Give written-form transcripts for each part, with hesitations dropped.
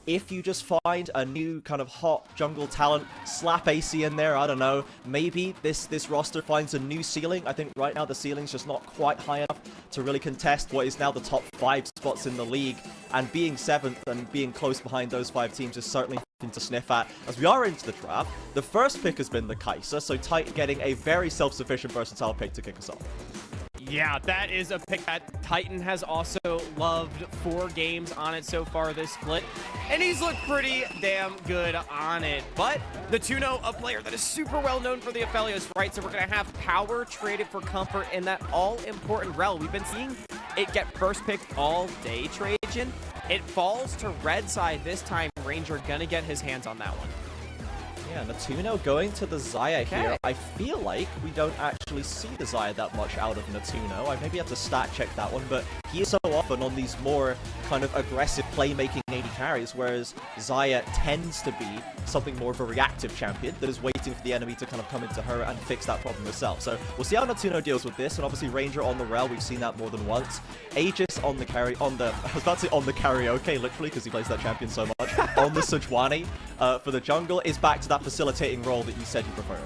if you just find a new kind of hot jungle talent, slap AC in there, I don't know, maybe this roster finds a new ceiling. I think right now the ceiling's just not quite high enough to really contest what is now the top 5 spots in the league, and being 7th and being close behind those 5 teams is certainly to sniff at. As we are into the draft, the first pick has been the Kai'Sa, so Titan getting a very self-sufficient, versatile pick to kick us off. Yeah, that is a pick that Titan has also loved. 4 games on it so far this split, and he's looked pretty damn good on it. But the 2-0, a player that is super well known for the Aphelios, right? So we're going to have power traded for comfort in that all-important rel. We've been seeing it get first picked all day, Trajan. It falls to red side this time. Ranger gonna get his hands on that one. Yeah, Natuno going to the Xayah here. I feel like we don't actually see the Xayah that much out of Natuno. I maybe have to stat check that one, but he is so often on these more kind of aggressive playmaking AD carries, whereas Xayah tends to be something more of a reactive champion that is waiting for the enemy to kind of come into her and fix that problem herself. So we'll see how Natuno deals with this, and obviously Ranger on the rel, we've seen that more than once. Aegis on the I was about to say on the karaoke, literally, because he plays that champion so much. On the Sejuani for the jungle is back to that facilitating role that you said you prefer.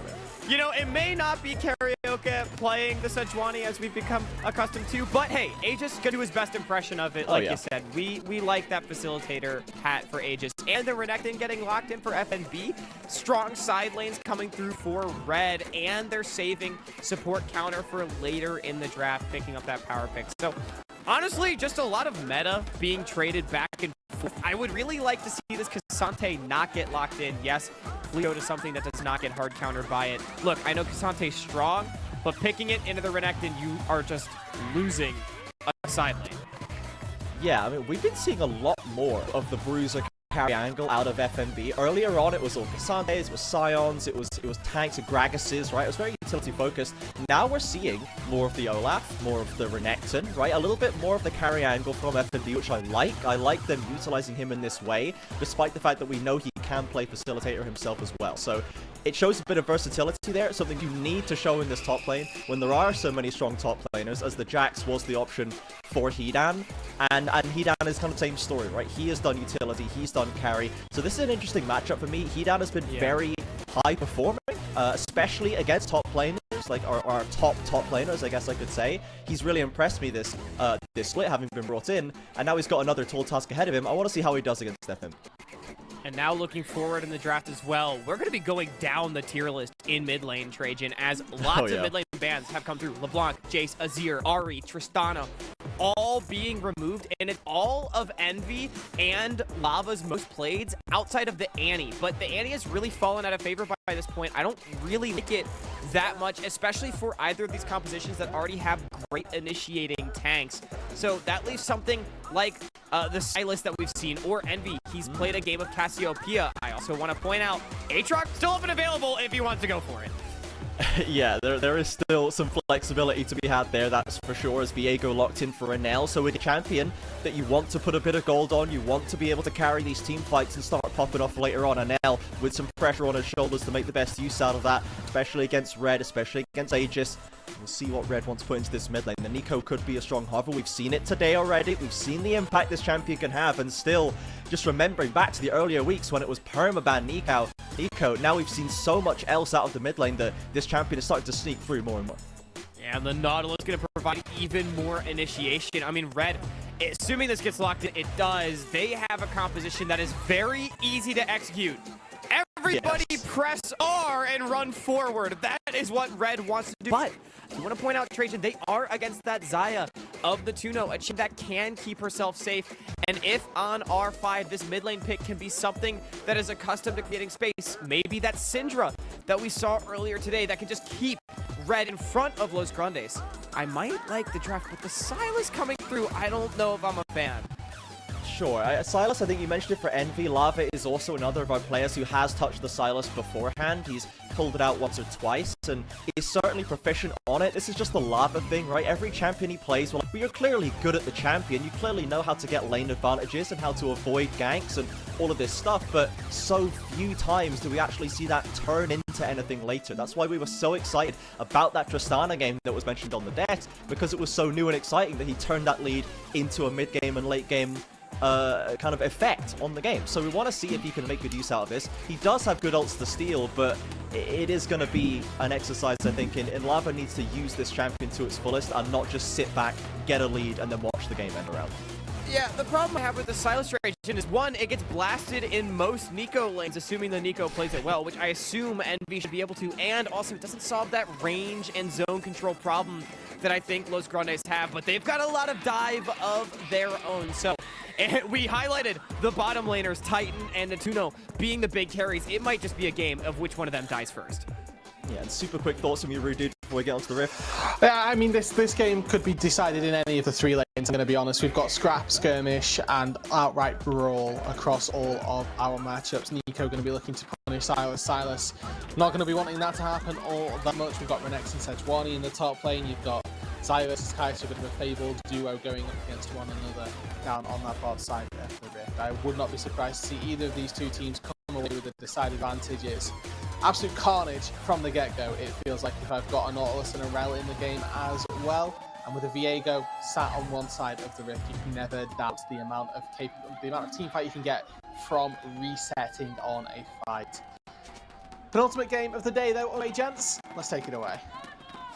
You know, it may not be karaoke playing the Sejuani as we've become accustomed to, but hey, Aegis gonna do his best impression of it. Like you said, we like that facilitator hat for Aegis. And the Renekton getting locked in for FNB. Strong side lanes coming through for red, and they're saving support counter for later in the draft, picking up that power pick. So honestly, just a lot of meta being traded back and forth. I would really like to see this K'Sante not get locked in. Yes, please go to something that does not get hard countered by it. Look, I know K'Sante's strong, but picking it into the Renekton, you are just losing a side lane. Yeah, I mean, we've been seeing a lot more of the Bruiser carry angle out of FNB. Earlier on, it was all K'Santes, it was Scions, it was tanks and Gragas's, right? It was very utility focused. Now we're seeing more of the Olaf, more of the Renekton, right? A little bit more of the carry angle from FNB, which I like. I like them utilizing him in this way, despite the fact that we know he can play facilitator himself as well. So it shows a bit of versatility there. It's something you need to show in this top lane when there are so many strong top laners, as the Jax was the option for Hedan, and Hedan is kind of the same story, right? He has done utility, he's done carry, so this is an interesting matchup for me. Hedan has been very high performing, especially against top laners, like our top laners, I guess I could say. He's really impressed me this split, having been brought in, and now he's got another tall task ahead of him. I want to see how he does against FM. And now looking forward in the draft as well, we're going to be going down the tier list in mid lane, Trajan, as lots of mid lane bans have come through. LeBlanc, Jace, Azir, Ahri, Tristana, all being removed, and it's all of Envy and Lava's most played outside of the Annie. But the Annie has really fallen out of favor by this point. I don't really like it that much, especially for either of these compositions that already have great initiating tanks. So that leaves something like the Sylas that we've seen, or Envy. He's played a game of Cassiopeia. I also want to point out, Aatrox still up and available if he wants to go for it. Yeah, there is still some flexibility to be had there, that's for sure, as Viego locked in for Enel. So with a champion that you want to put a bit of gold on, you want to be able to carry these team fights and start popping off later on. Enel with some pressure on his shoulders to make the best use out of that, especially against Red, especially against Aegis. We'll see what Red wants to put into this mid lane. The Nico could be a strong hover. We've seen it today already. We've seen the impact this champion can have, and still, just remembering back to the earlier weeks when it was permaban Nico, now we've seen so much else out of the mid lane that this champion is starting to sneak through more and more. And the Nautilus is going to provide even more initiation. I mean, Red, assuming this gets locked in, it does. They have a composition that is very easy to execute. Everybody press R and run forward. That is what Red wants to do. But I want to point out, Trajan, they are against that Xayah of the Tuno, a champ that can keep herself safe. And if on R5, this mid lane pick can be something that is accustomed to creating space, maybe that Syndra that we saw earlier today that can just keep Red in front of Los Grandes. I might like the draft, but the Sylas coming through, I don't know if I'm a fan. Sure. Sylas, I think you mentioned it for Envy. Lava is also another of our players who has touched the Sylas beforehand. He's pulled it out once or twice, and is certainly proficient on it. This is just the Lava thing, right? Every champion he plays, well, you're clearly good at the champion. You clearly know how to get lane advantages and how to avoid ganks and all of this stuff, but so few times do we actually see that turn into anything later. That's why we were so excited about that Tristana game that was mentioned on the deck, because it was so new and exciting that he turned that lead into a mid-game and late-game kind of effect on the game. So we want to see if he can make good use out of this. He does have good ults to steal, but it is going to be an exercise, I think, in Lava needs to use this champion to its fullest and not just sit back, get a lead, and then watch the game end around. Yeah, the problem I have with the Sylas Trajan is, one, it gets blasted in most Nico lanes, assuming the Nico plays it well, which I assume Envy should be able to, and also it doesn't solve that range and zone control problem that I think Los Grandes have, but they've got a lot of dive of their own. So we highlighted the bottom laners, Titan and Natuno, being the big carries. It might just be a game of which one of them dies first. Yeah, and super quick thoughts from you, Rude Dude, before we get onto the Rift. Yeah, I mean, this game could be decided in any of the 3 lanes, I'm going to be honest. We've got Scrap, Skirmish, and Outright Brawl across all of our matchups. Nico going to be looking to punish Sylas. Not going to be wanting that to happen all that much. We've got Renex and Sejuani in the top lane. You've got Xayah versus Kai'Sa, a bit of a fabled duo going up against one another down on that bot side of the Rift. I would not be surprised to see either of these 2 teams come away with a decided advantage. It's absolute carnage from the get-go. It feels like if I've got a Nautilus and a Rel in the game as well, and with a Viego sat on one side of the Rift, you can never doubt the amount of team fight you can get from resetting on a fight. Penultimate game of the day, though. Alright, gents, let's take it away.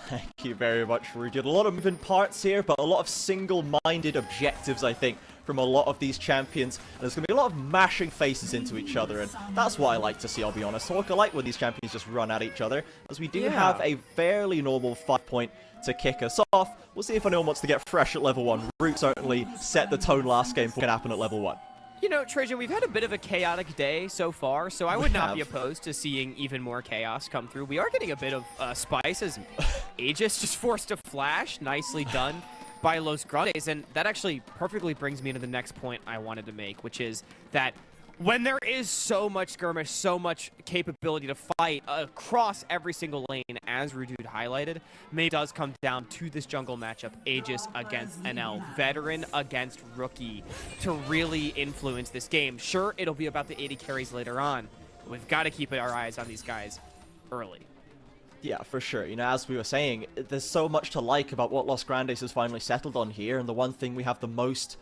Thank you very much, Rudy. A lot of moving parts here, but a lot of single-minded objectives, I think, from a lot of these champions. And there's going to be a lot of mashing faces into each other, and that's what I like to see, I'll be honest. So I like when these champions just run at each other, as we do have a fairly normal 5-point to kick us off. We'll see if anyone wants to get fresh at level 1. Root certainly set the tone last game for what can happen at level 1. You know, Trajan, we've had a bit of a chaotic day so far, so I would not be opposed to seeing even more chaos come through. We are getting a bit of spice as Aegis just forced a flash. Nicely done by Los Grandes, and that actually perfectly brings me to the next point I wanted to make, which is that when there is so much skirmish, so much capability to fight across every single lane, as Rudude highlighted, it does come down to this jungle matchup, Aegis against NL, veteran against rookie, to really influence this game. Sure, it'll be about the 80 carries later on, but we've got to keep our eyes on these guys early. Yeah, for sure. You know, as we were saying, there's so much to like about what Los Grandes has finally settled on here, and the one thing we have the most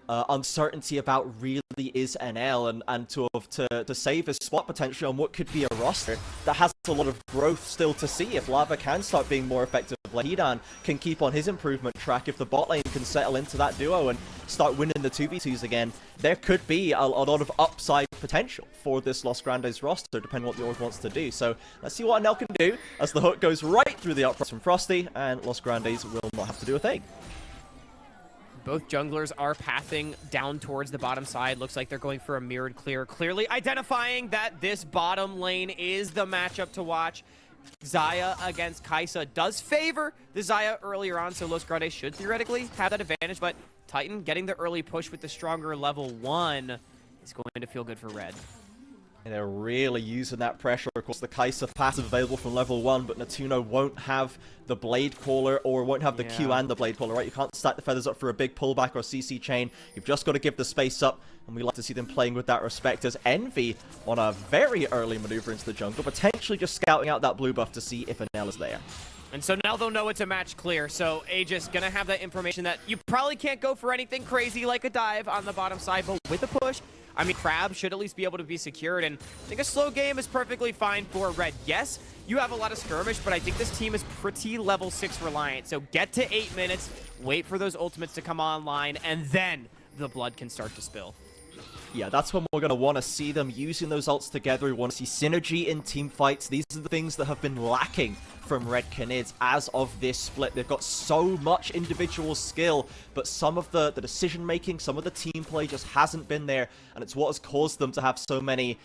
uncertainty about really is NL, and to save his spot potentially on what could be a roster that has a lot of growth still to see. If Lava can start being more effective, like Hidan can keep on his improvement track, if the bot lane can settle into that duo and start winning the 2v2s again, there could be a lot of upside potential for this Los Grandes roster, depending on what the org wants to do. So let's see what NL can do as the hook goes right through the uprights from Frosty, and Los Grandes will not have to do a thing. Both junglers are pathing down towards the bottom side. Looks like they're going for a mirrored clear, clearly identifying that this bottom lane is the matchup to watch. Xayah against Kai'Sa does favor the Xayah earlier on, so Los Grandes should theoretically have that advantage, but Titan getting the early push with the stronger level 1 is going to feel good for Red. And they're really using that pressure. Of course, the Kai'Sa passive available from level 1, but Natuno won't have the Blade Caller, or won't have the Q and the Blade Caller, right? You can't stack the feathers up for a big pullback or CC chain. You've just got to give the space up, and we like to see them playing with that respect, as Envy on a very early maneuver into the jungle, potentially just scouting out that blue buff to see if Anel is there. And so now they'll know it's a match clear. So Aegis gonna have that information that you probably can't go for anything crazy like a dive on the bottom side, but with the push, I mean, Crab should at least be able to be secured, and I think a slow game is perfectly fine for Red. Yes, you have a lot of skirmish, but I think this team is pretty level 6 reliant. So get to 8 minutes, wait for those ultimates to come online, and then the blood can start to spill. Yeah, that's when we're going to want to see them using those ults together. We want to see synergy in team fights. These are the things that have been lacking from Red Canids as of this split. They've got so much individual skill, but some of the decision-making, some of the team play just hasn't been there, and it's what has caused them to have so many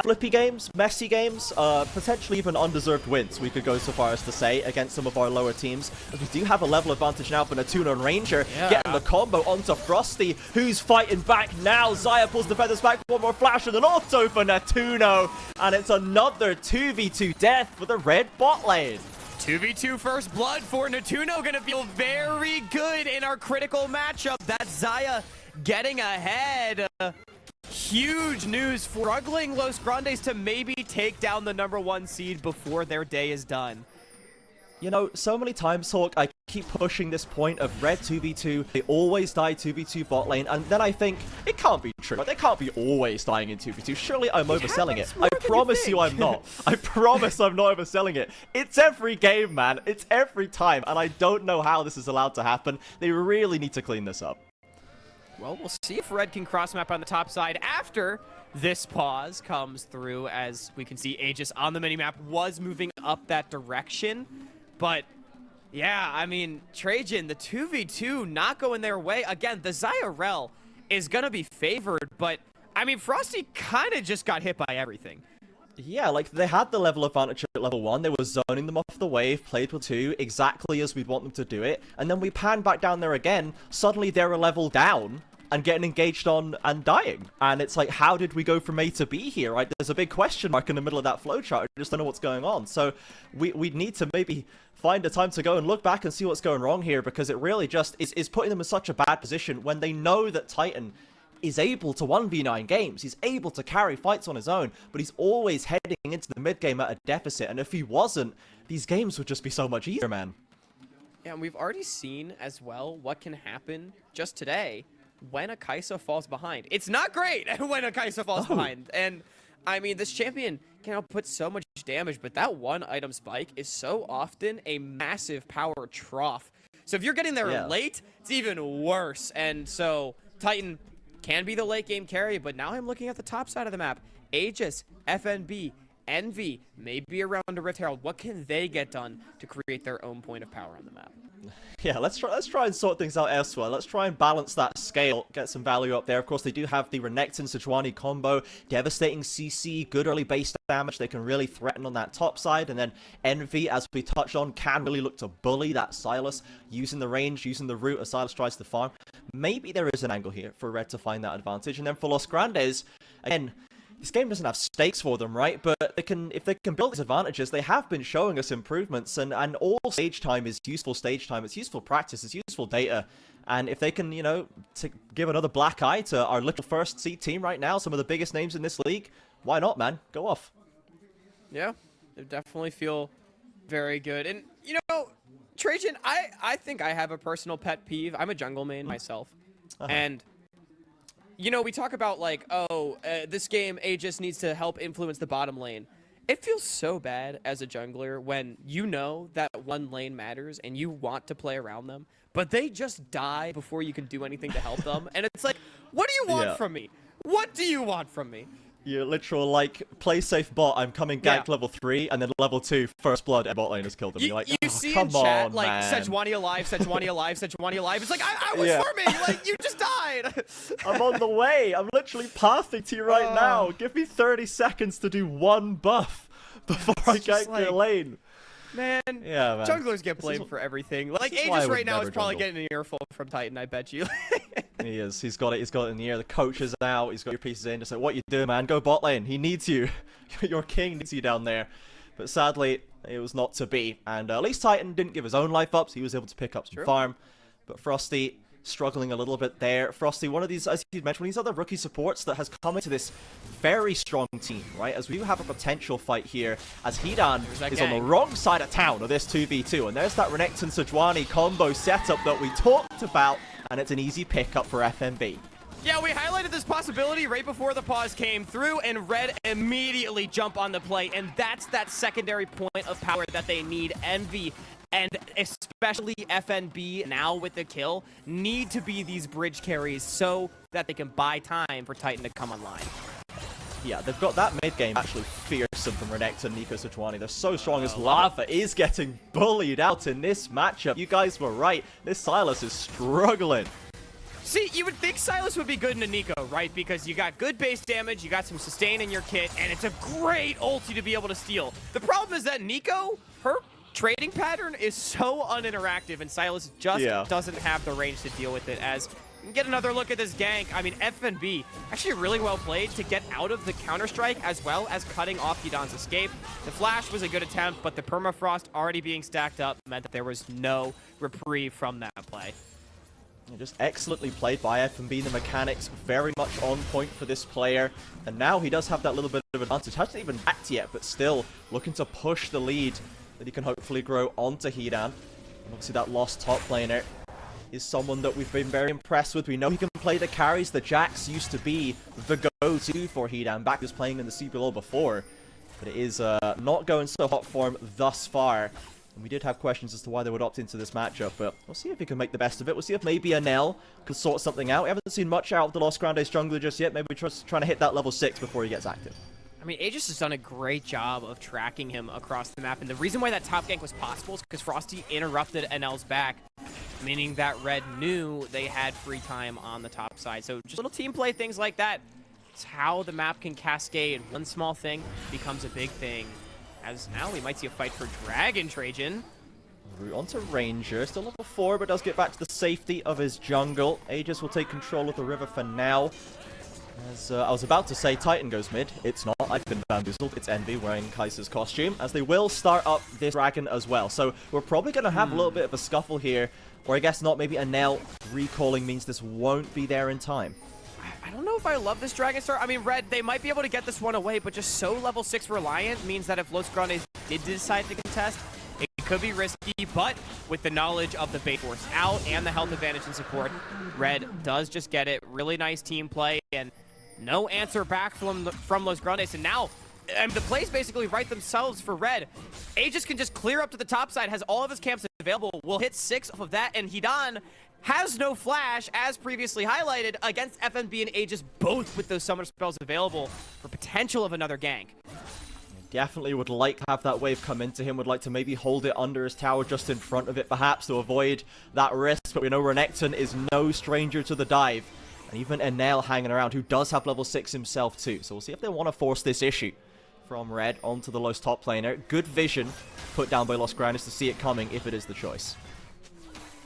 flippy games, messy games, potentially even undeserved wins, we could go so far as to say, against some of our lower teams. As we do have a level advantage now for Natuno and Ranger, getting the combo onto Frosty, who's fighting back now. Xayah pulls the feathers back, one more flash and an auto for Natuno, and it's another 2v2 death for the red bot lane. 2v2 first blood for Natuno, gonna feel very good in our critical matchup. That's Xayah getting ahead. Huge news for struggling Los Grandes to maybe take down the #1 seed before their day is done. You know, so many times, Hawk, I keep pushing this point of red 2v2. They always die 2v2 bot lane, and then I think it can't be true. Like, they can't be always dying in 2v2. Surely I'm overselling it. I promise you I'm not. I promise I'm not overselling it. It's every game, man. It's every time, and I don't know how this is allowed to happen. They really need to clean this up. Well, we'll see if red can cross map on the top side after this pause comes through. As we can see, Aegis on the minimap was moving up that direction, but yeah, I mean, Trajan, the 2v2 not going their way. Again, the Zyrel is going to be favored, but, I mean, Frosty kind of just got hit by everything. Yeah, like, they had the level advantage at level 1. They were zoning them off the wave, played with 2, exactly as we'd want them to do it. And then we pan back down there again. Suddenly, they're a level down and getting engaged on and dying. And it's like, how did we go from A to B here, right? There's a big question mark in the middle of that flowchart. I just don't know what's going on. So we need to maybe find a time to go and look back and see what's going wrong here, because it really just is putting them in such a bad position when they know that Titan is able to 1v9 games. He's able to carry fights on his own, but he's always heading into the mid game at a deficit. And if he wasn't, these games would just be so much easier, man. Yeah, and we've already seen as well what can happen just today when a Kai'Sa falls behind. It's not great when a Kai'Sa falls behind. And I mean, this champion can output so much damage, but that one item spike is so often a massive power trough. So if you're getting there late, it's even worse. And so Titan can be the late game carry, but now I'm looking at the top side of the map. Aegis, FNB, Envy, maybe around a Rift Herald. What can they get done to create their own point of power on the map? Yeah, let's try and sort things out elsewhere. Let's try and balance that scale, get some value up there. Of course, they do have the Renekton Sejuani combo, devastating CC, good early base damage. They can really threaten on that top side. And then Envy, as we touched on, can really look to bully that Sylas, using the range, using the route as Sylas tries to farm. Maybe there is an angle here for Red to find that advantage. And then for Los Grandes, again, this game doesn't have stakes for them, right? But they can, if they can build these advantages, they have been showing us improvements, and all stage time is useful stage time. It's useful practice. It's useful data. And if they can, you know, to give another black eye to our little first seed team right now, some of the biggest names in this league, why not, man? Go off. Yeah, they definitely feel very good. And, you know, Trajan, I think I have a personal pet peeve. I'm a jungle main myself. And you know, we talk about, like, this game, Aegis needs to help influence the bottom lane. It feels so bad as a jungler when you know that one lane matters and you want to play around them, but they just die before you can do anything to help them. And it's like, what do you want from me? What do you want from me? You're literal, like, play safe bot, I'm coming ganked level 3, and then level 2, first blood, and bot lane has killed him. You're like, you see in chat, like, Sejuani alive, Sejuani alive, Sejuani alive. It's like, I was farming, like, you just died. I'm on the way. I'm literally pathing to you right now. Give me 30 seconds to do one buff before I gank your lane. Man, junglers get blamed for everything. Like, Aegis right now is probably getting an earful from Titan, I bet you. He is. He's got it. He's got it in the air. The coach is out. He's got your pieces in. Just like, what you doing, man? Go bot lane. He needs you. Your king needs you down there. But sadly, it was not to be. And at least Titan didn't give his own life up, so he was able to pick up some farm. But Frosty struggling a little bit there. Frosty, one of these, as you mentioned, one of these other rookie supports that has come into this very strong team, right? As we do have a potential fight here, as Hidan is on the wrong side of town of this 2v2. And there's that Renekton Sejuani combo setup that we talked about, and it's an easy pickup for FNB. Yeah, we highlighted this possibility right before the pause came through, and Red immediately jump on the play, and that's that secondary point of power that they need. Envy and especially FNB now with the kill need to be these bridge carries so that they can buy time for Titan to come online. Yeah, they've got that mid game actually fearsome from Renekton, Nico Sejuani. They're so strong as Lava is getting bullied out in this matchup. You guys were right. This Sylas is struggling. See, you would think Sylas would be good into Nico, right? Because you got good base damage, you got some sustain in your kit, and it's a great ulti to be able to steal. The problem is that Nico, her trading pattern is so uninteractive, and Sylas just doesn't have the range to deal with it. As get another look at this gank. I mean, FNB actually really well played to get out of the counter-strike as well as cutting off Hidan's escape. The flash was a good attempt, but the permafrost already being stacked up meant that there was no reprieve from that play. Just excellently played by FNB. The mechanics very much on point for this player. And now he does have that little bit of advantage. Hasn't even backed yet, but still looking to push the lead that he can hopefully grow onto Hidan. Obviously, that lost top laner is someone that we've been very impressed with. We know he can play the carries. The Jax used to be the go-to for Hedan. Back was playing in the CBLOL before. But it is not going so hot for him thus far. And we did have questions as to why they would opt into this matchup. But we'll see if he can make the best of it. We'll see if maybe Anel can sort something out. We haven't seen much out of the Los Grandes jungler just yet. Maybe just trying to hit that level 6 before he gets active. I mean, Aegis has done a great job of tracking him across the map, and the reason why that top gank was possible is because Frosty interrupted NL's back, meaning that Red knew they had free time on the top side. So just little team play, things like that. It's how the map can cascade. One small thing becomes a big thing. As now we might see a fight for Dragon, Trajan. Route onto Ranger, still level 4, but does get back to the safety of his jungle. Aegis will take control of the river for now. As I was about to say, Titan goes mid. It's not. I've been bamboozled. It's Envy wearing Kaiser's costume, as they will start up this dragon as well. So we're probably going to have a little bit of a scuffle here, or I guess not. Maybe Anel recalling means this won't be there in time. I don't know if I love this Dragon start. I mean, Red, they might be able to get this one away, but just so level 6 reliant means that if Los Grandes did decide to contest, it could be risky, but with the knowledge of the bait force out and the health advantage and support, Red does just get it. Really nice team play, and no answer back from Los Grandes, and now the plays basically write themselves for Red. Aegis can just clear up to the top side, has all of his camps available, will hit 6 off of that, and Hedan has no flash, as previously highlighted, against FNB and Aegis, both with those summoner spells available for potential of another gank. Definitely would like to have that wave come into him, would like to maybe hold it under his tower just in front of it, perhaps, to avoid that risk, but we know Renekton is no stranger to the dive. And even Enel hanging around, who does have level 6 himself too. So we'll see if they want to force this issue from Red onto the Los top laner. Good vision put down by Los Grandes to see it coming if it is the choice.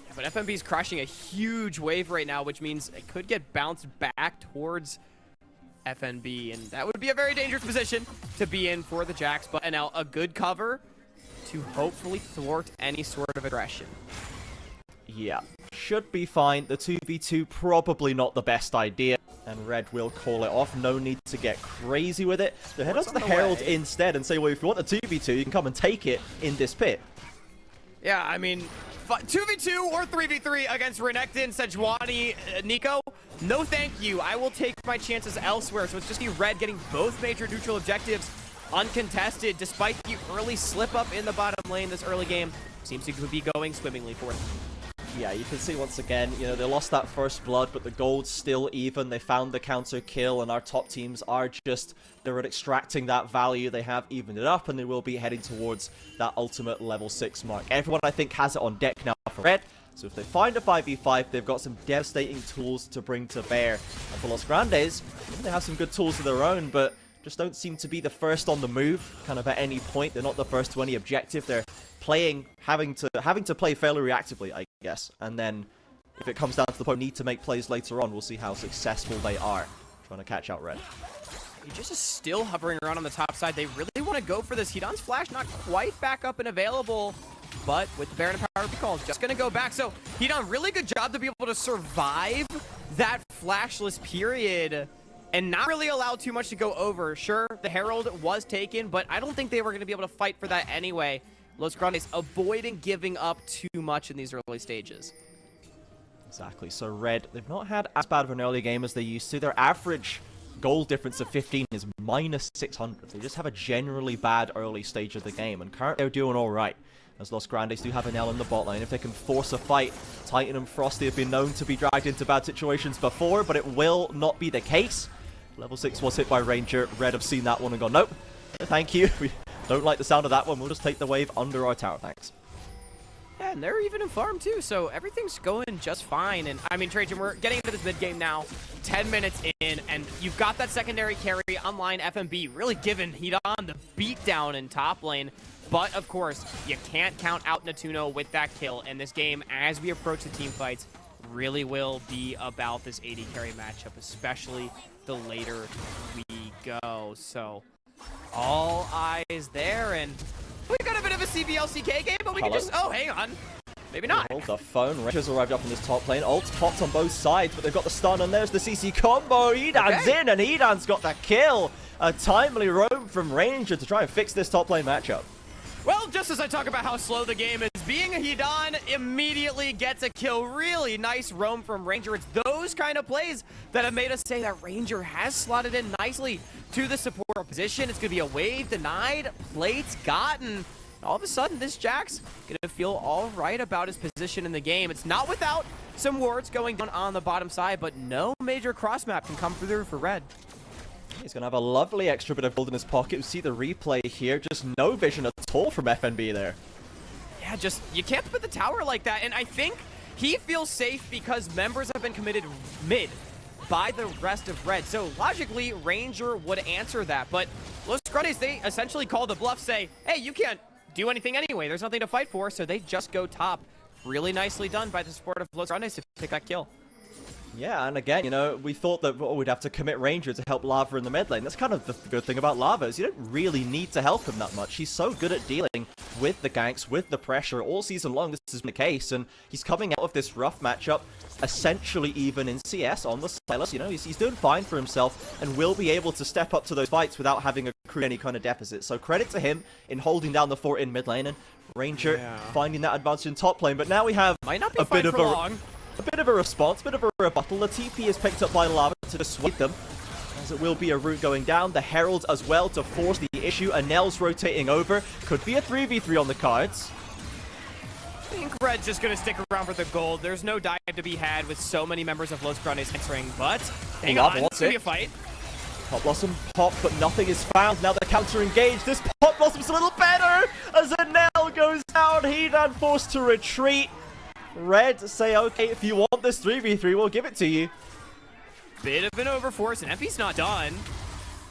Yeah, but FNB is crushing a huge wave right now, which means it could get bounced back towards FNB. And that would be a very dangerous position to be in for the Jax. But Enel, a good cover to hopefully thwart any sort of aggression. Yeah, should be fine. The 2v2 probably not the best idea, and Red will call it off. No need to get crazy with it. So head on to the Herald instead and say, well, if you want the 2v2, you can come and take it in this pit. Yeah, I mean, 2v2 or 3v3 against Renekton, Sejuani, Nico, no thank you. I will take my chances elsewhere. So it's just Red getting both major neutral objectives uncontested, despite the early slip-up in the bottom lane this early game. Seems to be going swimmingly for them. Yeah, you can see once again, you know, they lost that first blood, but the gold's still even. They found the counter kill, and our top teams are just, they're extracting that value. They have evened it up, and they will be heading towards that ultimate level 6 mark. Everyone, I think, has it on deck now for Red. So if they find a 5v5, they've got some devastating tools to bring to bear. And for Los Grandes, they have some good tools of their own, but just don't seem to be the first on the move, kind of at any point. They're not the first to any objective. They're playing, having to play fairly reactively, I guess. And then if it comes down to the point, need to make plays later on, we'll see how successful they are trying to catch out Red. He just is still hovering around on the top side. They really want to go for this. Hedan's flash not quite back up and available, but with the Baron and Power Recall, just going to go back. So Hedan, really good job to be able to survive that flashless period and not really allow too much to go over. Sure, the Herald was taken, but I don't think they were going to be able to fight for that anyway. Los Grandes avoiding giving up too much in these early stages. Exactly. So Red, they've not had as bad of an early game as they used to. Their average goal difference of 15 is minus 600. They just have a generally bad early stage of the game, and currently they're doing all right. As Los Grandes do have an L in the bot lane. If they can force a fight, Titan and Frosty have been known to be dragged into bad situations before, but it will not be the case. Level 6 was hit by Ranger. Red have seen that one and gone, nope, thank you. We don't like the sound of that one. We'll just take the wave under our tower, thanks. Yeah, and they're even in farm too, so everything's going just fine. And I mean, Trajan, we're getting into this mid game now, 10 minutes in, and you've got that secondary carry online. FNB really giving Hedan the beatdown in top lane. But of course, you can't count out Natuno with that kill. And this game, as we approach the team fights, really will be about this AD carry matchup, especially the later we go. So all eyes there, and we got a bit of a CBLCK game, but we can just, oh, hang on. Maybe not. Hold the phone. Ranger's arrived up in this top lane. Ult's popped on both sides, but they've got the stun, and there's the CC combo. Hedan's in, and Hedan's got that kill. A timely roam from Ranger to try and fix this top lane matchup. Well, just as I talk about how slow the game has being a Hidan, immediately gets a kill. Really nice roam from Ranger. It's those kind of plays that have made us say that Ranger has slotted in nicely to the support position. It's going to be a wave denied, plates gotten. All of a sudden, this Jack's going to feel all right about his position in the game. It's not without some wards going down on the bottom side, but no major cross map can come through for Red. He's going to have a lovely extra bit of gold in his pocket. We see the replay here. Just no vision at all from FNB there. Yeah, just, you can't put the tower like that. And I think he feels safe because members have been committed mid by the rest of Red. So logically, Ranger would answer that. But Los Grandes, they essentially call the bluff, say, hey, you can't do anything anyway. There's nothing to fight for. So they just go top. Really nicely done by the support of Los Grandes to pick that kill. Yeah, and again, you know, we thought that we'd have to commit Ranger to help Lava in the mid lane. That's kind of the good thing about Lava, is you don't really need to help him that much. He's so good at dealing with the ganks, with the pressure. All season long, this has been the case, and he's coming out of this rough matchup, essentially even in CS on the Silas. You know, he's doing fine for himself, and will be able to step up to those fights without having accrued any kind of deficit. So credit to him in holding down the fort in mid lane, and Ranger finding that advantage in top lane. But now we have Might not be a bit of a bit of a response, bit of a rebuttal. The TP is picked up by Lava to dissuade them, as it will be a route going down. The Herald as well to force the issue. Anel's rotating over. Could be a 3v3 on the cards. I think Red's just going to stick around for the gold. There's no dive to be had with so many members of Los Grandes entering, but hang on, it's going to be a fight. Pop Blossom pop, but nothing is found. Now the counter engage. This Pop Blossom's a little better as Anel goes down. Hidan forced to retreat. Red say, okay, if you want this 3v3, we'll give it to you. Bit of an overforce, and Effie's not done.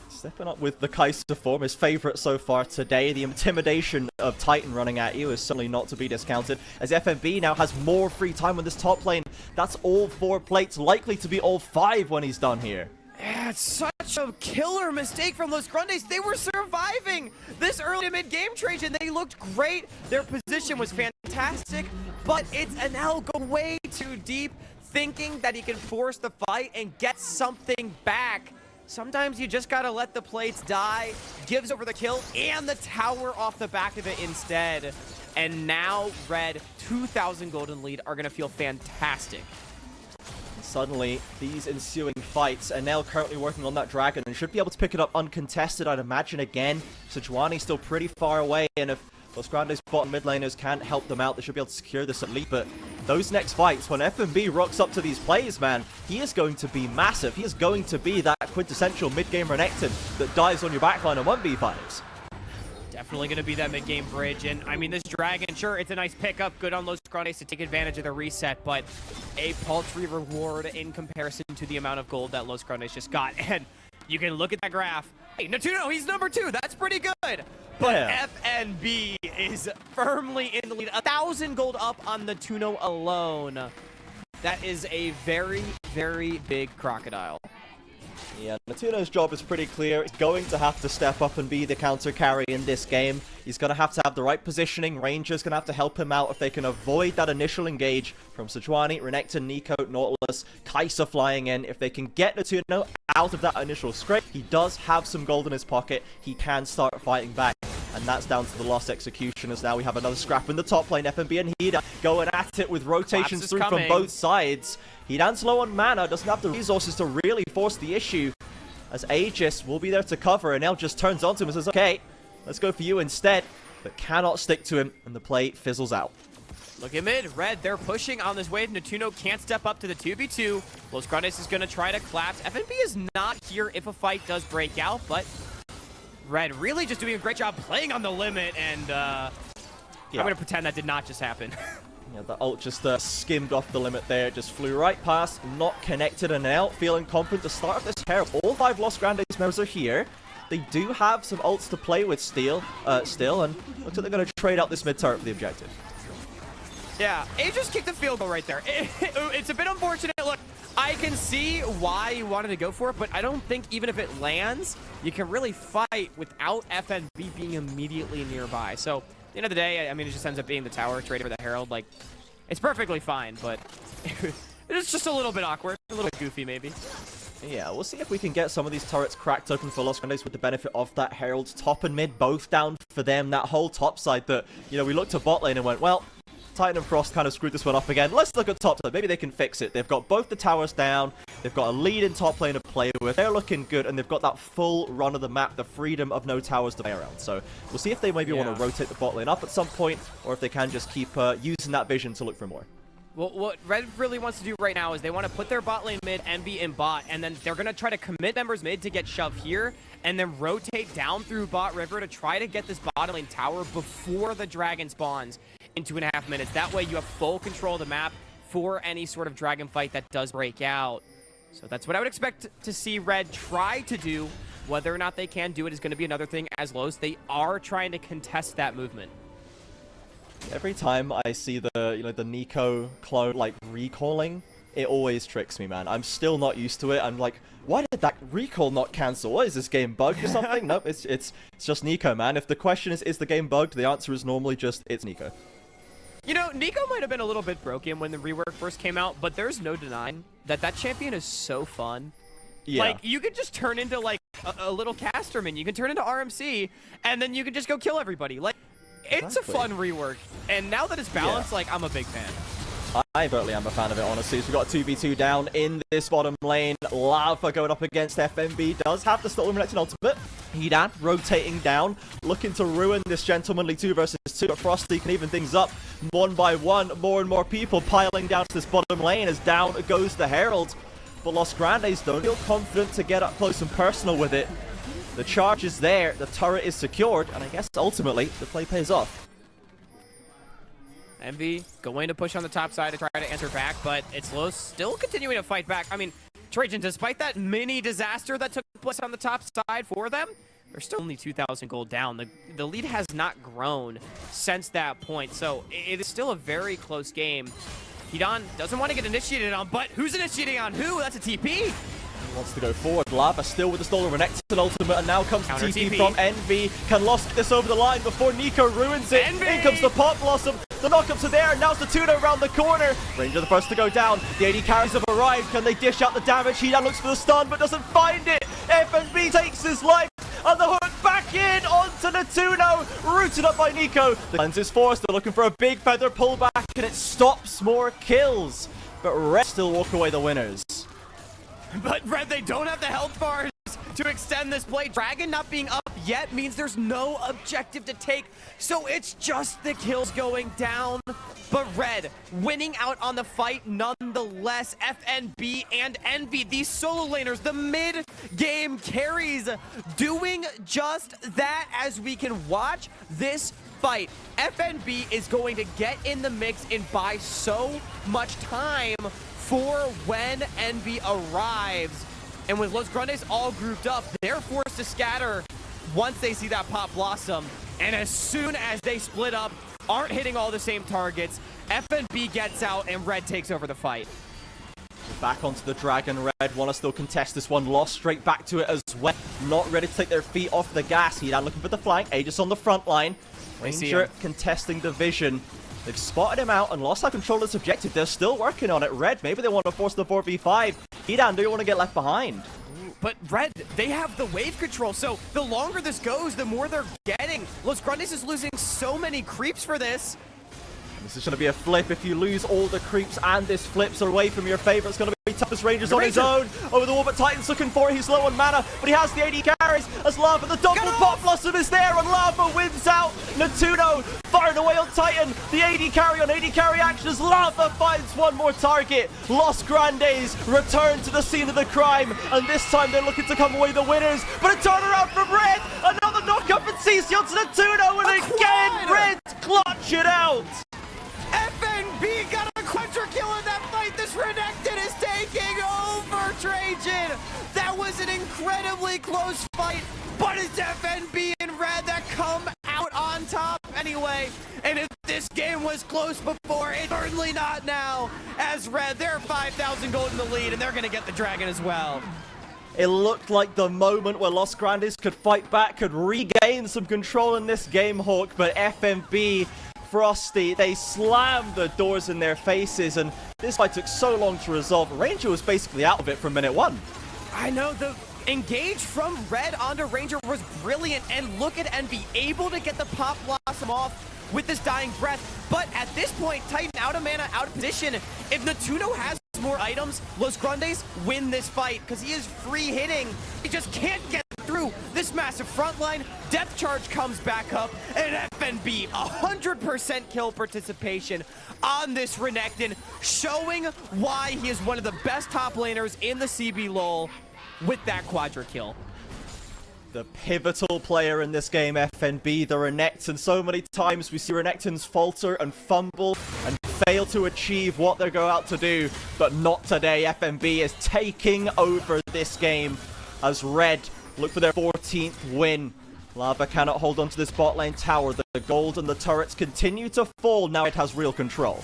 Stepping up with the Kai'Sa form, his favorite so far today. The intimidation of Titan running at you is certainly not to be discounted, as FNB now has more free time on this top lane. That's all 4 plates, likely to be all 5 when he's done here. Yeah, it's such a killer mistake from Los Grandes. They were surviving this early mid-game trade, and they looked great. Their position was fantastic, but it's Anel go way too deep, thinking that he can force the fight and get something back. Sometimes you just gotta let the plates die. Gives over the kill and the tower off the back of it instead. And now Red, 2,000 golden lead, are gonna feel fantastic. Suddenly, these ensuing fights, Anel currently working on that dragon and should be able to pick it up uncontested, I'd imagine again. Sejuani's still pretty far away, and if Los Grandes bottom mid laners can't help them out, they should be able to secure this at least. But those next fights, when FNB rocks up to these plays, man, he is going to be massive. He is going to be that quintessential mid-game Renekton that dives on your backline on 1v5s. Definitely going to be that mid-game bridge. And, I mean, this dragon, sure, it's a nice pickup. Good on Los Grandes to take advantage of the reset, but a paltry reward in comparison to the amount of gold that Los Grandes just got. And you can look at that graph. Hey, Natuno, he's number 2. That's pretty good. But FNB is firmly in the lead. 1,000 gold up on Natuno alone. That is a very, very big crocodile. Yeah, Natuno's job is pretty clear. He's going to have to step up and be the counter carry in this game. He's going to have the right positioning. Ranger's going to have to help him out if they can avoid that initial engage from Sejuani, Renekton, Nico, Nautilus, Kai'Sa flying in. If they can get Natuno out of that initial scrape, he does have some gold in his pocket. He can start fighting back. And that's down to the lost execution, as now we have another scrap in the top lane. FNB and Hidan going at it with rotations through from both sides. Hidan's low on mana, doesn't have the resources to really force the issue, as Aegis will be there to cover, and now just turns onto him and says, okay, let's go for you instead, but cannot stick to him, and the play fizzles out. Look at mid, Red, they're pushing on this wave. Natuno can't step up to the 2v2. Los Grandes is going to try to collapse. FNB is not here if a fight does break out, but Red really just doing a great job playing on the limit, and I'm going to pretend that did not just happen. Yeah, the ult just skimmed off the limit there, just flew right past, not connected, and now feeling confident to start off this Herald. All 5 Los Grandes members are here. They do have some ults to play with still, and looks like they're going to trade out this mid turret for the objective. Yeah, Aegis kicked the field goal right there. It's a bit unfortunate. Look, I can see why you wanted to go for it, but I don't think even if it lands, you can really fight without FNB being immediately nearby. So, at the end of the day, I mean, it just ends up being the tower traded for the Herald. Like, it's perfectly fine, but it's just a little bit awkward, a little bit goofy maybe. Yeah, we'll see if we can get some of these turrets cracked open for Los Grandes with the benefit of that Herald. Top and mid both down for them. That whole top side that, you know, we looked to bot lane and went, well, Titan and Frost kind of screwed this one up again. Let's look at top side. Maybe they can fix it. They've got both the towers down. They've got a lead in top lane to play with. They're looking good, and they've got that full run of the map, the freedom of no towers to play around. So we'll see if they maybe want to rotate the bot lane up at some point, or if they can just keep using that vision to look for more. Well, what Red really wants to do right now is they want to put their bot lane mid, Envy in bot, and then they're going to try to commit members mid to get shoved here, and then rotate down through bot river to try to get this bot lane tower before the dragon spawns in 2.5 minutes. That way you have full control of the map for any sort of dragon fight that does break out. So that's what I would expect to see Red try to do. Whether or not they can do it is going to be another thing, as Los, they are trying to contest that movement. Every time I see the Nico clone like recalling, it always tricks me, man. I'm still not used to it. I'm like, why did that recall not cancel? What is this game bugged or something? Nope, it's just Nico, man. If the question is the game bugged, the answer is normally just it's Nico. You know, Nico might have been a little bit broken when the rework first came out, but there's no denying that champion is so fun. Yeah. Like, you could just turn into like a little casterman. You can turn into RMC, and then you can just go kill everybody. Like, it's a fun rework, and now that it's balanced, like, I'm a big fan. I certainly am a fan of it, honestly. So we've got a 2v2 down in this bottom lane. Lava going up against FNB. Does have the Stolen Renekton ultimate. Hidan rotating down, looking to ruin this gentlemanly 2 versus 2. But Frosty can even things up one by one. More and more people piling down to this bottom lane as down goes the Herald. But Los Grandes don't feel confident to get up close and personal with it. The charge is there, the turret is secured, and I guess ultimately the play pays off. Envy going to push on the top side to try to enter back, but it's Los still continuing to fight back. I mean, Trajan, despite that mini disaster that took place on the top side for them, they're still only 2,000 gold down. The lead has not grown since that point, so it is still a very close game. Hidan doesn't want to get initiated on, but who's initiating on who? That's a TP. Wants to go forward. Lava still with the Stolen Renekton ultimate, and now comes the TP TP from Envy. Can Lost get this over the line before Nico ruins it? Envy! In comes the Pop Blossom. The knockups are there. Now's the Tuna around the corner. Ranger the first to go down. The AD carries have arrived. Can they dish out the damage? Hidan looks for the stun, but doesn't find it. FNB takes his life. And the hook back in onto the Tuno. Rooted up by Nico. The cleanse is forced. They're looking for a big feather pullback, and it stops more kills. But Red still walk away the winners. But Red, they don't have the health bars to extend this play. Dragon not being up yet means there's no objective to take, so it's just the kills going down. But Red winning out on the fight nonetheless. FNB and Envy, these solo laners, the mid-game carries, doing just that as we can watch this fight. FNB is going to get in the mix and buy so much time for when Envy arrives. And with Los Grandes all grouped up, they're forced to scatter once they see that Pop Blossom. And as soon as they split up, aren't hitting all the same targets, FNB gets out and Red takes over the fight. Back onto the Dragon. Red want to still contest this one. Lost straight back to it as well. Not ready to take their feet off the gas. Hidan looking for the flank. Aegis on the front line. Ranger contesting the vision. They've spotted him out and lost that control of this objective. They're still working on it. Red, maybe they want to force the 4v5. Hidan, do you want to get left behind? But Red, they have the wave control, so the longer this goes, the more they're getting. Los Grandes is losing so many creeps for this. This is going to be a flip. If you lose all the creeps and this flips away from your favorite, it's going to be toughest. Ranger's on his own over the wall, but Titan's looking for it. He's low on mana, but he has the AD carries as Lava. The double Pop Blossom is there, and Lava wins out. Natuno firing away on Titan. The AD carry on AD carry action as Lava finds one more target. Los Grandes return to the scene of the crime, and this time they're looking to come away the winners. But a turnaround from Red. Another knock-up and CC onto Natuno, and again Red clutch it out. FNB got a quadra kill in that fight. This Renekton is taking over, Trajan. That was an incredibly close fight, but it's FNB and Red that come out on top anyway. And if this game was close before, it's certainly not now. As Red, they're 5,000 gold in the lead, and they're going to get the Dragon as well. It looked like the moment where Los Grandes could fight back, could regain some control in this game, Hawk, but FNB, Frosty, they slammed the doors in their faces, and this fight took so long to resolve. Ranger was basically out of it from minute one. I know, the engage from Red onto Ranger was brilliant, and look at Envy, able to get the Pop Blossom off with this dying breath. But at this point, Titan out of mana, out of position. If Natuno has more items, Los Grandes win this fight because he is free hitting. He just can't get through this massive front line. Depth charge comes back up, and FNB 100% kill participation on this Renekton, showing why he is one of the best top laners in the CBLOL with that quadra kill. The pivotal player in this game, FNB, the Renekton. So many times we see Renektons falter and fumble and fail to achieve what they go out to do, but not today. FNB is taking over this game as Red look for their 14th win. Lava cannot hold on to this bot lane tower. The gold and the turrets continue to fall. Now it has real control.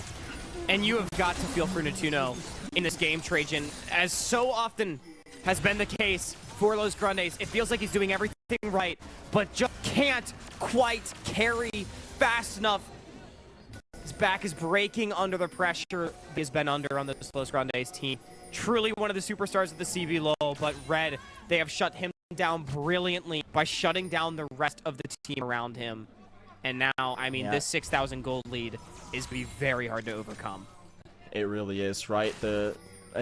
And you have got to feel for Natuno in this game, Trajan, as so often has been the case for Los Grandes. It feels like he's doing everything right, but just can't quite carry fast enough. His back is breaking under the pressure he's been under on this Los Grandes team. Truly one of the superstars of the CBLOL, but Red, they have shut him down brilliantly by shutting down the rest of the team around him. And now, I mean, this 6,000 gold lead is going to be very hard to overcome. It really is, right? The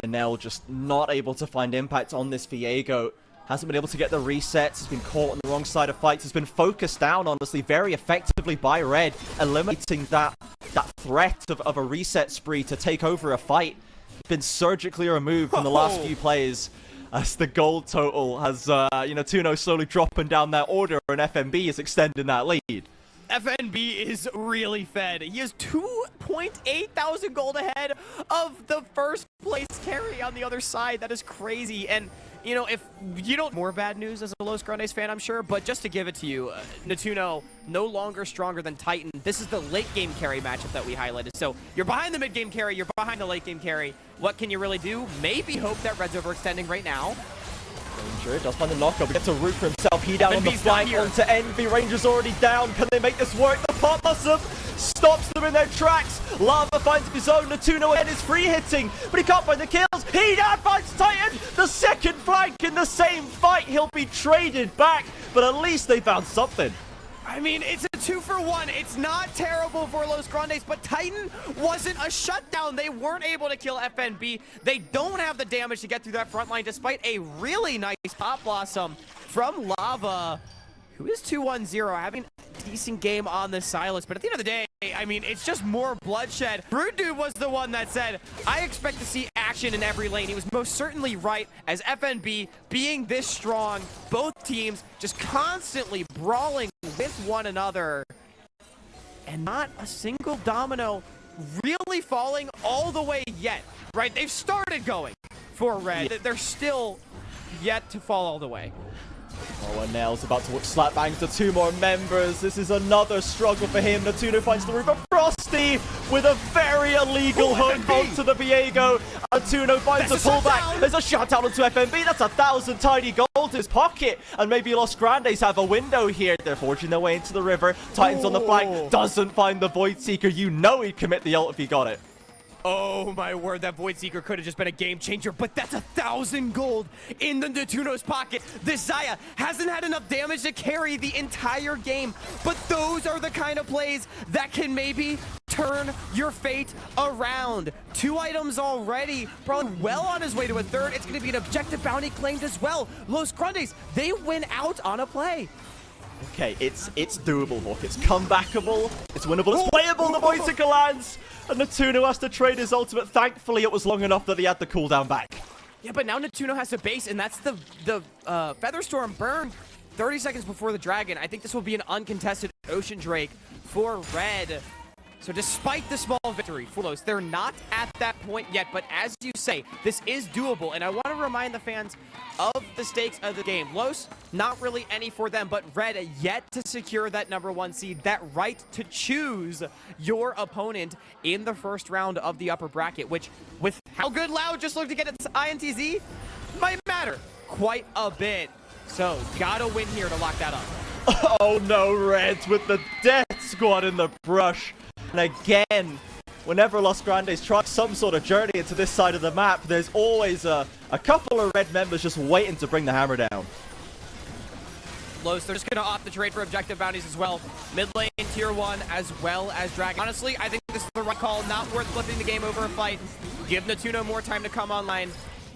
Enel just not able to find impact on this Viego. Hasn't been able to get the resets. Has been caught on the wrong side of fights. Has been focused down, honestly, very effectively by Red, eliminating that threat of a reset spree to take over a fight. Been surgically removed from the last few plays as the gold total has, Tuno slowly dropping down that order, and FNB is extending that lead. FNB is really fed. He is 2.8 thousand gold ahead of the first place carry on the other side. That is crazy. And, you know, if you don't... More bad news as a Los Grandes fan, I'm sure. But just to give it to you, Natuno no longer stronger than Titan. This is the late game carry matchup that we highlighted. So you're behind the mid game carry, you're behind the late game carry. What can you really do? Maybe hope that Red's overextending right now. Ranger does find the knockup, gets a root for himself. He down on the flank onto Envy. Ranger's already down. Can they make this work? The pop blossom stops them in their tracks. Lava finds his own. Natuno again is free hitting, but he can't find the kills. He now finds Titan. The second flank in the same fight. He'll be traded back, but at least they found something. I mean, it's a 2-for-1. It's not terrible for Los Grandes, but Titan wasn't a shutdown. They weren't able to kill FNB. They don't have the damage to get through that front line, despite a really nice pop blossom from Lava, who is 2-1-0, having a decent game on the Silas. But at the end of the day, I mean, it's just more bloodshed. Brute Dude was the one that said, I expect to see action in every lane. He was most certainly right, as FNB being this strong, both teams just constantly brawling with one another. And not a single domino really falling all the way yet, right? They've started going for Red. They're still yet to fall all the way. Oh, and Nell's about to slap bangs to two more members. This is another struggle for him. Natuno finds the roof of Frosty with a very illegal hook onto the Viego. Natuno finds the pullback. There's a shutdown onto FNB. That's 1,000 tiny gold in his pocket. And maybe Los Grandes have a window here. They're forging their way into the river. Titan's on the flank. Doesn't find the Void Seeker. You know he'd commit the ult if he got it. Oh my word, that Void Seeker could have just been a game changer, but that's 1,000 gold in the Natuno's pocket. This Xayah hasn't had enough damage to carry the entire game, but those are the kind of plays that can maybe turn your fate around. 2 items already, probably well on his way to a third. It's going to be an objective bounty claimed as well. Los Grandes, they win out on a play. Okay, it's doable, Hawk. It's comebackable. It's winnable. It's playable. The Void Seeker lands. And Natuno has to trade his ultimate. Thankfully, it was long enough that he had the cooldown back. Yeah, but now Natuno has to base, and that's the Featherstorm burn 30 seconds before the Dragon. I think this will be an uncontested Ocean Drake for Red. So despite the small victory for Los, they're not at that point yet, but as you say, this is doable, and I want to remind the fans of the stakes of the game. Los, not really any for them, but Red yet to secure that #1 seed, that right to choose your opponent in the first round of the upper bracket, which, with how good Loud just looked to get its INTZ, might matter quite a bit. So, gotta win here to lock that up. Oh no, Reds with the death squad in the brush. And again, whenever Los Grandes try some sort of journey into this side of the map, there's always a couple of Red members just waiting to bring the hammer down. Los, they're just going to opt the trade for objective bounties as well. Mid lane, tier 1, as well as Dragon. Honestly, I think this is the right call. Not worth flipping the game over a fight. Give Natuno more time to come online.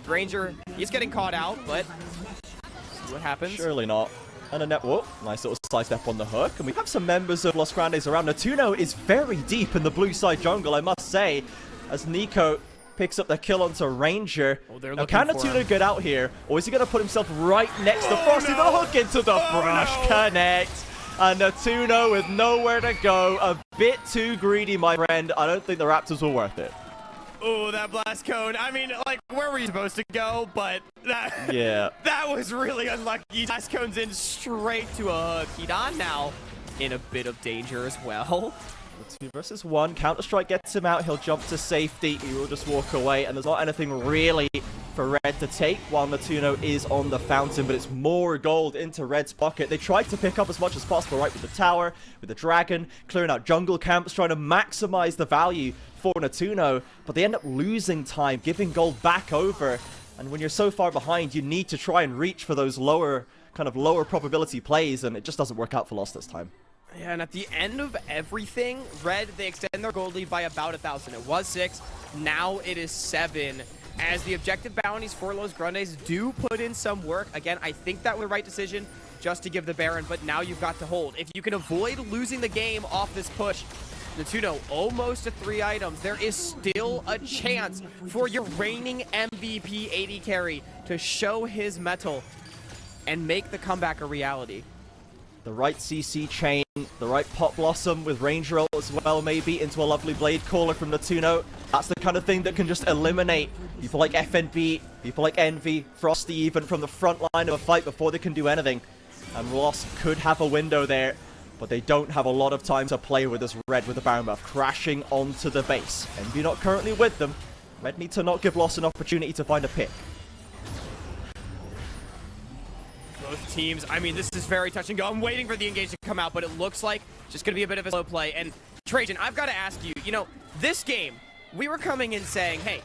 Ranger, he's getting caught out, but see what happens. Surely not. And a net, whoa, nice little side step on the hook. And we have some members of Los Grandes around. Natuno is very deep in the blue side jungle, I must say, as Nico picks up the kill onto Ranger. Now, can Natuno get out here, or is he going to put himself right next to Frosty? The hook into the brush connect. And Natuno with nowhere to go. A bit too greedy, my friend. I don't think the Raptors were worth it. Oh, that blast cone. I mean, like, where were you supposed to go? But that, yeah, that was really unlucky. Blast cone's in straight to a hook. Hidan now in a bit of danger as well. 2 versus 1. Counter-Strike gets him out. He'll jump to safety. He will just walk away. And there's not anything really for Red to take while Natuno is on the fountain. But it's more gold into Red's pocket. They tried to pick up as much as possible, right, with the tower, with the dragon, clearing out jungle camps, trying to maximize the value for Natuno. But they end up losing time, giving gold back over. And when you're so far behind, you need to try and reach for those lower probability plays. And it just doesn't work out for Lost this time. Yeah, and at the end of everything, Red, they extend their gold lead by about 1,000. It was 6, now it is 7. As the objective bounties for Los Grandes do put in some work. Again, I think that was the right decision just to give the Baron, but now you've got to hold. If you can avoid losing the game off this push, Natuno almost to 3 items. There is still a chance for your reigning MVP AD carry to show his mettle and make the comeback a reality. The right CC chain, the right Pot Blossom with Ranger ult as well, maybe, into a lovely Blade Caller from Natuno. That's the kind of thing that can just eliminate people like FNB, people like Envy, Frosty even, from the front line of a fight before they can do anything. And Lost could have a window there, but they don't have a lot of time to play with this Red with the Baron buff crashing onto the base. Envy not currently with them. Red need to not give Lost an opportunity to find a pick. Both teams, I mean, this is very touch and go. I'm waiting for the engage to come out, but it looks like just going to be a bit of a slow play. And Trajan, I've got to ask you, you know, this game, we were coming in saying, hey,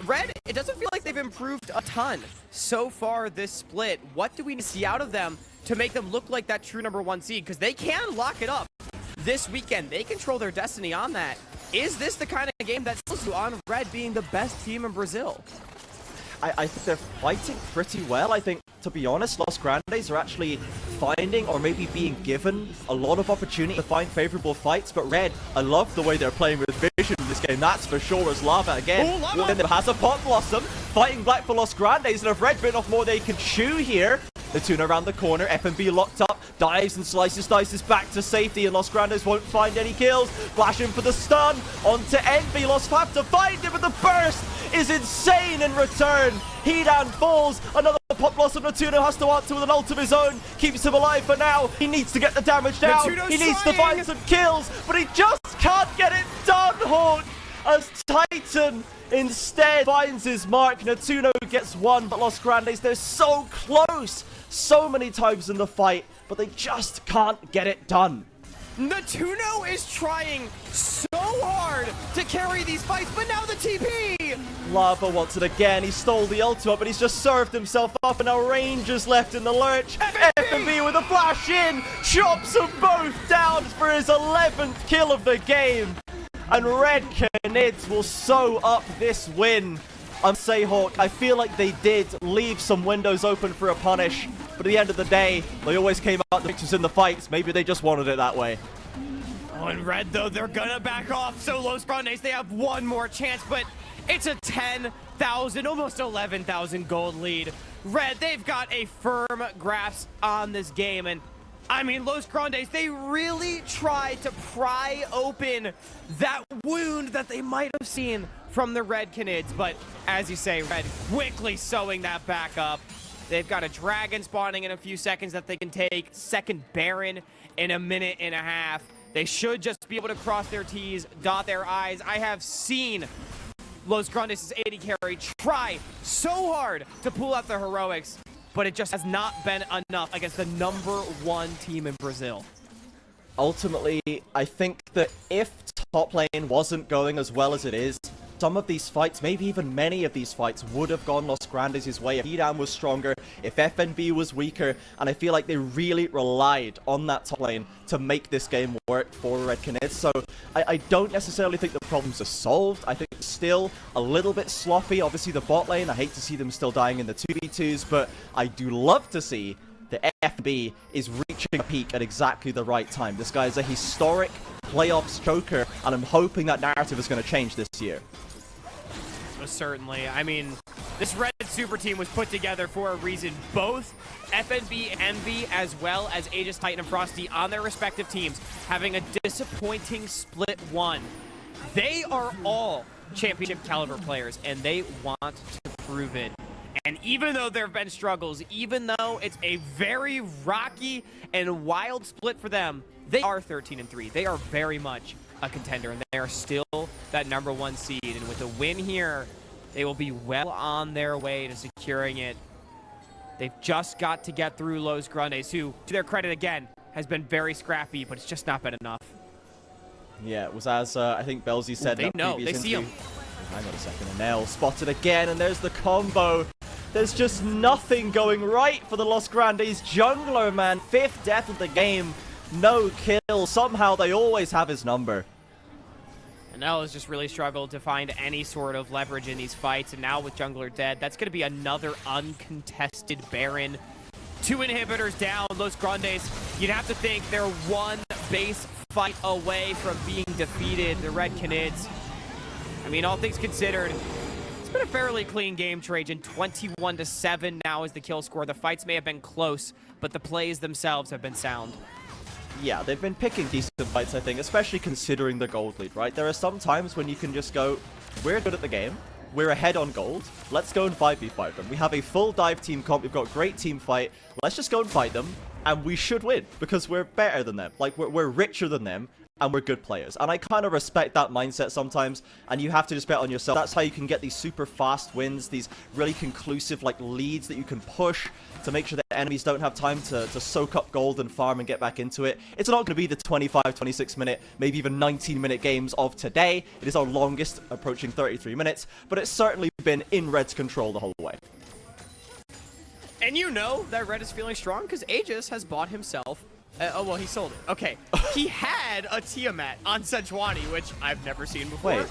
Red, it doesn't feel like they've improved a ton so far this split. What do we need to see out of them to make them look like that true #1 seed? Because they can lock it up this weekend. They control their destiny on that. Is this the kind of game that's supposed to on Red being the best team in Brazil? I think they're fighting pretty well. I think, to be honest, Los Grandes are actually finding or maybe being given a lot of opportunity to find favorable fights. But Red, I love the way they're playing with vision in this game. That's for sure. As Lava again. Lava! Then has a Pot Blossom fighting black for Los Grandes. And if Red bit off more they can chew here. Natuno around the corner. FNB locked up. Dives and dices back to safety. And Los Grandes won't find any kills. Flashing for the stun. Onto Envy. Lost have to find him. But the burst is insane in return. Hidan falls. Another Pot Blossom. Natuno has to answer with an ult of his own. Keeps him alive for now. He needs to get the damage down. He needs to find some kills. But he just can't get it done, Hawk. As Titan instead finds his mark. Natuno gets 1, but Los Grandes, they're so close so many times in the fight, but they just can't get it done. Natuno is trying so hard to carry these fights, but now the TP! Lava wants it again. He stole the ultimate, but he's just served himself up, and now Ranger's left in the lurch. FNB with a flash in, chops them both down for his 11th kill of the game. And Red Canids will sew up this win. I'm saying, Hawk, I feel like they did leave some windows open for a punish, but at the end of the day, they always came out the victors in the fights. Maybe they just wanted it that way. Oh, and Red, though, they're gonna back off. So Los Grandes, they have one more chance, but it's a 10,000, almost 11,000 gold lead. Red, they've got a firm grasp on this game, and I mean, Los Grandes, they really tried to pry open that wound that they might have seen from the Red Canids, but as you say, Red quickly sewing that back up. They've got a dragon spawning in a few seconds that they can take, second Baron in a minute and a half. They should just be able to cross their T's, dot their I's. I have seen Los Grandes' AD carry try so hard to pull out the heroics, but it just has not been enough against the #1 team in Brazil. Ultimately, I think that if top lane wasn't going as well as it is, some of these fights, maybe even many of these fights, would have gone Los Grandes' way if Edan was stronger, if FNB was weaker, and I feel like they really relied on that top lane to make this game work for Red Canids. So I don't necessarily think the problems are solved. I think it's still a little bit sloppy. Obviously, the bot lane, I hate to see them still dying in the 2v2s, but I do love to see the FNB is reaching a peak at exactly the right time. This guy is a historic playoffs choker, and I'm hoping that narrative is going to change this year. Most certainly. I mean, this Red Super Team was put together for a reason. Both FNB, Envy, as well as Aegis, Titan, and Frosty on their respective teams having a disappointing split one. They are all championship caliber players, and they want to prove it. And even though there have been struggles, even though it's a very rocky and wild split for them, they are 13-3. They are very much a contender, and they are still that #1 seed. And with a win here, they will be well on their way to securing it. They've just got to get through Los Grandes, who, to their credit again, has been very scrappy, but it's just not been enough. Yeah, it was as I think Belzy said. They know, they see him. Hang on a second, and Nell spotted again, and there's the combo. There's just nothing going right for the Los Grandes jungler, man. 5th death of the game, no kill. Somehow they always have his number. And Nell has just really struggled to find any sort of leverage in these fights, and now with jungler dead, that's going to be another uncontested Baron. 2 inhibitors down, Los Grandes. You'd have to think they're one base fight away from being defeated. The Red Canids. I mean, all things considered, it's been a fairly clean game, Trajan. 21-7 now is the kill score. The fights may have been close, but the plays themselves have been sound. Yeah, they've been picking decent fights, I think, especially considering the gold lead, right? There are some times when you can just go, we're good at the game, we're ahead on gold, let's go and 5v5 them. We have a full dive team comp, we've got great team fight, let's just go and fight them, and we should win, because we're better than them. Like, we're richer than them, and we're good players. And I kind of respect that mindset sometimes, and you have to just bet on yourself. That's how you can get these super fast wins, these really conclusive like leads that you can push to make sure that enemies don't have time to soak up gold and farm and get back into it. It's not going to be the 25, 26 minute, maybe even 19 minute games of today. It is our longest, approaching 33 minutes, but it's certainly been in Red's control the whole way. And you know that Red is feeling strong because Aegis has bought himself oh, well, he sold it. Okay. He had a Tiamat on Sejuani, which I've never seen before. Wait,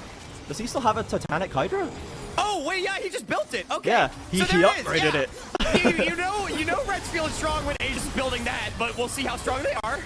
does he still have a Titanic Hydra? Oh, wait, yeah, he just built it. Okay. Yeah, he upgraded it. you know Red's feeling strong when Aegis is building that, but we'll see how strong they are.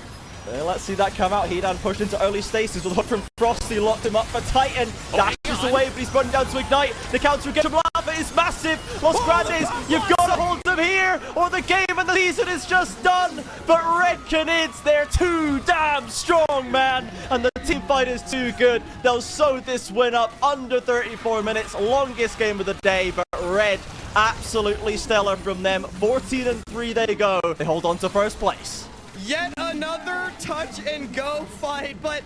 Let's see that come out. Hedan pushed into early stasis with a hook from Frosty, locked him up for Titan. Dashes away, but he's running down to Ignite. The counter against Lava is massive. Los Grandes, you've got to hold them here, or the game and the season is just done. But Red Canids, they're too damn strong, man. And the team fight is too good. They'll sew this win up under 34 minutes. Longest game of the day, but Red, absolutely stellar from them. 14-3 they go. They hold on to first place. Yet another touch and go fight, but